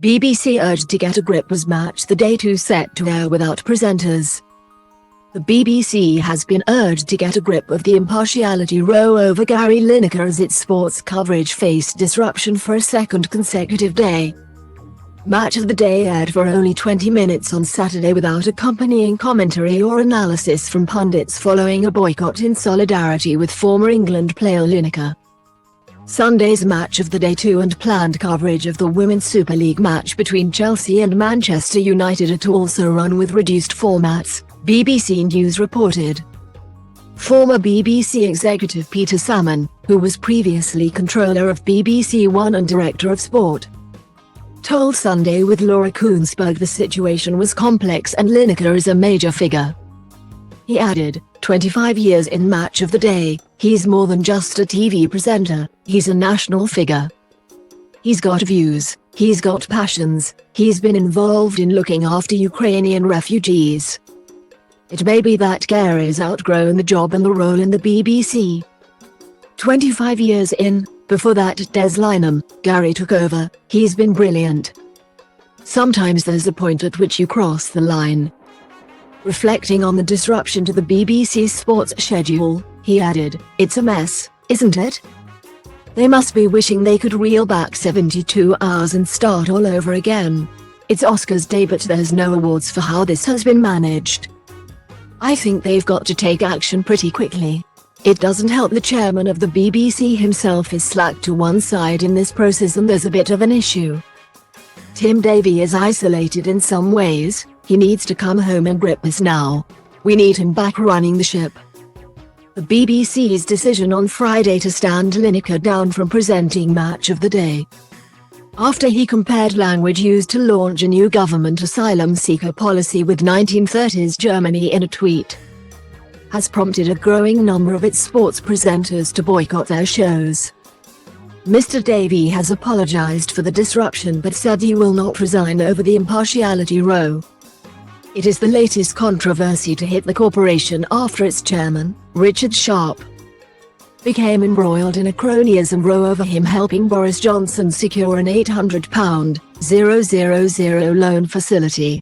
BBC urged to get a grip as Match the Day 2 set to air without presenters. The BBC has been urged to get a grip of the impartiality row over Gary Lineker as its sports coverage faced disruption for a second consecutive day. Match of the Day aired for only 20 minutes on Saturday without accompanying commentary or analysis from pundits following a boycott in solidarity with former England player Lineker. Sunday's Match of the Day 2 and planned coverage of the Women's Super League match between Chelsea and Manchester United are to also run with reduced formats, BBC News reported. Former BBC executive Peter Salmon, who was previously controller of BBC One and director of sport, told Sunday with Laura Koonsberg the situation was complex and Lineker is a major figure. He added, 25 years in Match of the Day, he's more than just a TV presenter, he's a national figure. He's got views, he's got passions, he's been involved in looking after Ukrainian refugees. It may be that Gary's outgrown the job and the role in the BBC. 25 years in, before that Des Lynam, Gary took over, he's been brilliant. Sometimes there's a point at which you cross the line. Reflecting on the disruption to the BBC's sports schedule, he added, it's a mess, isn't it? They must be wishing they could reel back 72 hours and start all over again. It's Oscars Day but there's no awards for how this has been managed. I think they've got to take action pretty quickly. It doesn't help the chairman of the BBC himself is slack to one side in this process and there's a bit of an issue. Tim Davie is isolated in some ways, he needs to come home and grip us now. We need him back running the ship. The BBC's decision on Friday to stand Lineker down from presenting Match of the Day, after he compared language used to launch a new government asylum seeker policy with 1930s Germany in a tweet, has prompted a growing number of its sports presenters to boycott their shows. Mr. Davie has apologized for the disruption but said he will not resign over the impartiality row. It is the latest controversy to hit the corporation after its chairman, Richard Sharp, became embroiled in a cronyism row over him helping Boris Johnson secure an £800,000 loan facility.